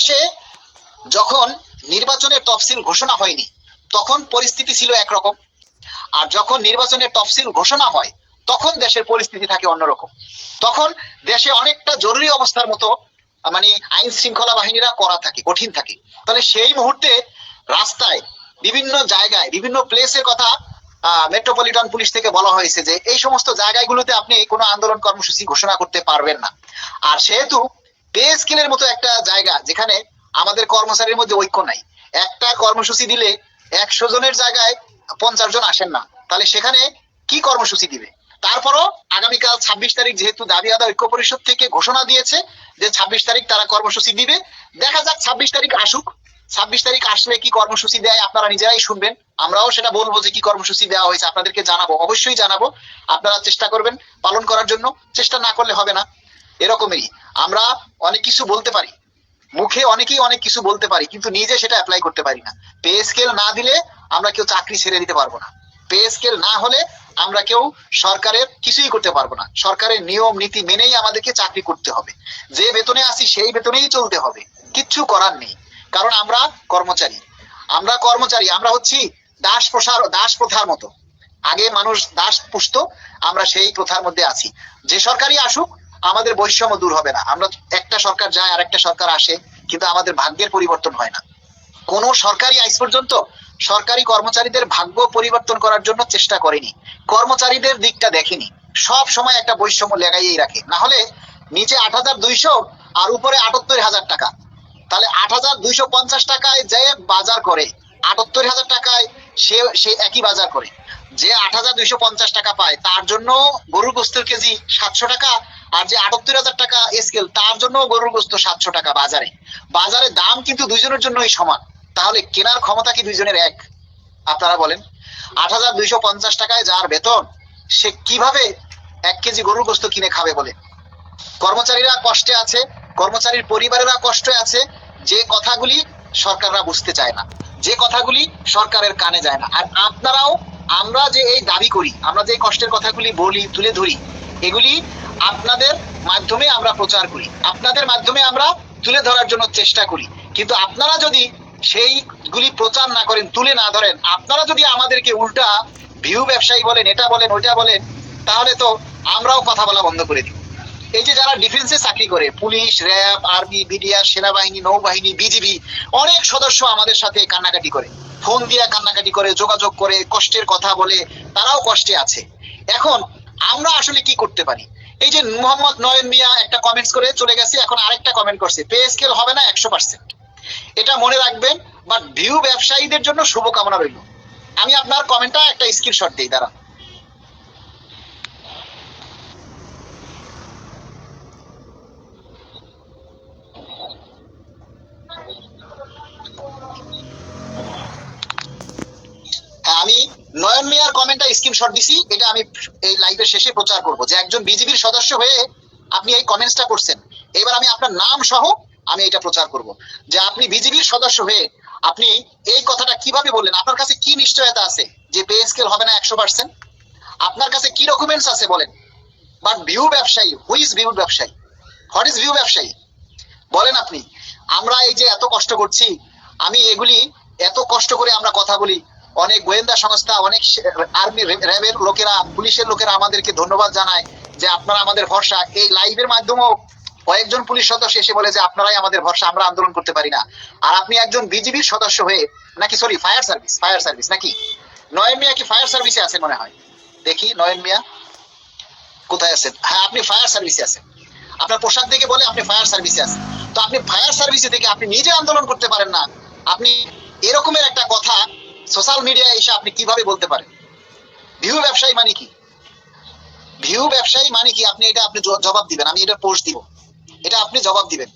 দেশে যখন নির্বাচনের তফসিল ঘোষণা হয়নি তখন পরিস্থিতি ছিল একরকম, আর যখন নির্বাচনের তফসিল ঘোষণা হয় তখন দেশের পরিস্থিতি থাকে অন্যরকম। তখন দেশে অনেকটা জরুরি অবস্থার মতো মানে আইন শৃঙ্খলা বাহিনীরা করা থাকে, কঠিন থাকে। তাহলে সেই মুহূর্তে রাস্তায় বিভিন্ন জায়গায় বিভিন্ন প্লেসের কথা মেট্রোপলিটন পুলিশ থেকে বলা হয়েছে যে এই সমস্ত জায়গাগুলোতে আপনি কোনো আন্দোলন কর্মসূচি ঘোষণা করতে পারবেন না। আর সেহেতু পে স্কেলের মতো একটা জায়গা যেখানে আমাদের কর্মচারীর মধ্যে ঐক্য নাই, একটা কর্মসূচি দিলে 100 জনের জায়গায় 50 জন আসেন না, তাহলে সেখানে কি কর্মসূচি দিবে? তারপরও আগামীকাল 26 তারিখ যেহেতু দাবি আদায় ঐক্য পরিষদ থেকে ঘোষণা দিয়েছে যে 26 তারিখ তারা কর্মসূচি দিবে, দেখা যাক 26 তারিখ আসুক। 26 তারিখ আসলে কি কর্মসূচি দেয় আপনারা নিজেরাই শুনবেন, আমরাও সেটা বলবো যে কি কর্মসূচি দেওয়া হয়েছে আপনাদেরকে জানাবো, অবশ্যই জানাবো। আপনারা চেষ্টা করবেন পালন করার জন্য, চেষ্টা না করলে হবে না। এরকমই আমরা অনেক কিছু বলতে পারি, মুখে অনেকেই অনেক কিছু বলতে পারি, কিন্তু নিজে সেটা অ্যাপ্লাই করতে পারি না। পে স্কেল না দিলে আমরা কেউ চাকরি ছেড়ে দিতে পারবো না, পে স্কেল না হলে আমরা কেউ সরকারের কিছুই করতে পারবো না। সরকারের নিয়ম নীতি মেনেই আমাদেরকে চাকরি করতে হবে, যে বেতনে আসি সেই বেতনেই চলতে হবে, কিচ্ছু করার নেই। কারণ আমরা কর্মচারী, আমরা হচ্ছি দাস প্রথার মতো। আগে মানুষ দাস পুষতো, আমরা সেই প্রথার মধ্যে আছি। যে সরকারই আসুক আমাদের বৈষম্য দূর হবে না। আমরা একটা সরকার যায় আর একটা সরকার আসে, কিন্তু আমাদের ভাগ্যের পরিবর্তন হয় না। কোন সরকারি আজ পর্যন্ত সরকারি কর্মচারীদের ভাগ্য পরিবর্তন করার জন্য চেষ্টা করেনি, কর্মচারীদের দিকটা দেখেনি, সব সময় একটা বৈষম্য লাগাইয়েই রাখে। না হলে নিচে 8,200 আর উপরে 78,000 টাকা, তাহলে 8,250 টাকায় যে বাজার করে 78,000 টাকায় সে একই বাজার করে। যে 8,250 টাকা পায় তার জন্য গরুর গোস্তের কেজি 700 টাকা, আর যে 78,000 টাকা স্কেল তার জন্য গরুর গোস্ত 700 টাকা। বাজারে দাম কিন্তু দুইজনের জন্যই সমান, তাহলে কেনার ক্ষমতা কি দুইজনের এক? আপনারা বলেন। 8,250 টাকায় যার বেতন, সে কিভাবে 1 কেজি গরুর গোস্ত কিনে খাবে বলে? কর্মচারীরা কষ্টে আছে, কর্মচারীর পরিবারেরা কষ্টে আছে, যে কথাগুলি সরকাররা বুঝতে চায় না, যে কথাগুলি সরকারের কানে যায় না। আর আপনারাও, আমরা যে এই দাবি করি, আমরা যে কষ্টের কথাগুলি বলি, তুলে ধরি, এগুলি আপনাদের মাধ্যমে আমরা প্রচার করি, আপনাদের মাধ্যমে আমরা তুলে ধরার জন্য চেষ্টা করি। কিন্তু আপনারা যদি সেইগুলি প্রচার না করেন, তুলে না ধরেন, আপনারা যদি আমাদেরকে উল্টা ভিউ ব্যবসায়ী বলেন, এটা বলেন ওইটা বলেন, তাহলে তো আমরাও কথা বলা বন্ধ করে দিই। এই যে যারা ডিফেন্সে চাকরি করে, পুলিশ, র্যাব, আর্মি, বিডিআর, সেনাবাহিনী, নৌবাহিনী, বিজিবি, অনেক সদস্য আমাদের সাথে কান্নাকাটি করে, ফোন দিয়ে কান্নাকাটি করে, যোগাযোগ করে, কষ্টের কথা বলে, তারাও কষ্টে আছে। এখন আমরা আসলে কি করতে পারি? এই যে মোহাম্মদ নয়ন মিয়া একটা কমেন্টস করে চলে গেছে, এখন আরেকটা কমেন্ট করছে পে স্কেল হবে না 100%। এটা মনে রাখবেন, বাট ভিউ ব্যবসায়ীদের জন্য শুভকামনা রইল। আমি আপনার কমেন্টটা একটা স্ক্রিনশট দিই, দাঁড়ান। হ্যাঁ, আমি নয়ন মিয়ার কমেন্টটা স্ক্রিনশট দিছি, এটা আমি এই লাইভের শেষে প্রচার করব যে একজন বিজিবির সদস্য হয়ে আপনি এই কমেন্টসটা করছেন। এবার আমি আপনার নাম সহ আমি এটা প্রচার করব যে আপনি বিজিবির সদস্য হয়ে আপনি এই কথাটা কিভাবে বললেন, আপনার কাছে কি নিশ্চয়তা আছে যে পে স্কেল হবে না 100%? আপনার কাছে কি ডকুমেন্টস আছে বলেন। বাট ভিউ ব্যবসায়ী, হু ইজ ভিউ ব্যবসায়ী? হোয়াট ইজ ভিউ ব্যবসায়ী বলেন আপনি। আমরা এই যে এত কষ্ট করছি, আমি এগুলি এত কষ্ট করে আমরা কথা বলি, অনেক গোয়েন্দা সংস্থা, অনেক আর্মি, র্যাবের লোকেরা, পুলিশের লোকেরা আমাদেরকে ধন্যবাদ জানায় যে আপনারা আমাদের ভরসা। এই লাইভের মাধ্যমেও কয়েকজন পুলিশ সদস্য এসে বলে যে আপনারাই আমাদের ভরসা, আমরা আন্দোলন করতে পারি না। আর আপনি একজন বিজিবির সদস্য হয়ে, নাকি সরি ফায়ার সার্ভিস নাকি? নয়ন মিয়া কি ফায়ার সার্ভিসে আছেন মনে হয়? দেখি নয়ন মিয়া কোথায় আছেন? হ্যাঁ, আপনি ফায়ার সার্ভিসে আছেন। আপনার পোশাক দেখে বলে আপনি ফায়ার সার্ভিসে আছেন। তো আপনি ফায়ার সার্ভিসে থেকে আপনি নিজে আন্দোলন করতে পারেন না, আপনি এরকমের একটা কথা সোশ্যাল মিডিয়ায় এসে আপনি কিভাবে বলতে পারেন? ভিউ ব্যবসায়ী মানে কি? ভিউ ব্যবসায়ী মানে কি? আপনি এটা আপনি জবাব দিবেন, আমি এটা পোস্ট দিব, এটা আপনি জবাব দিবেন।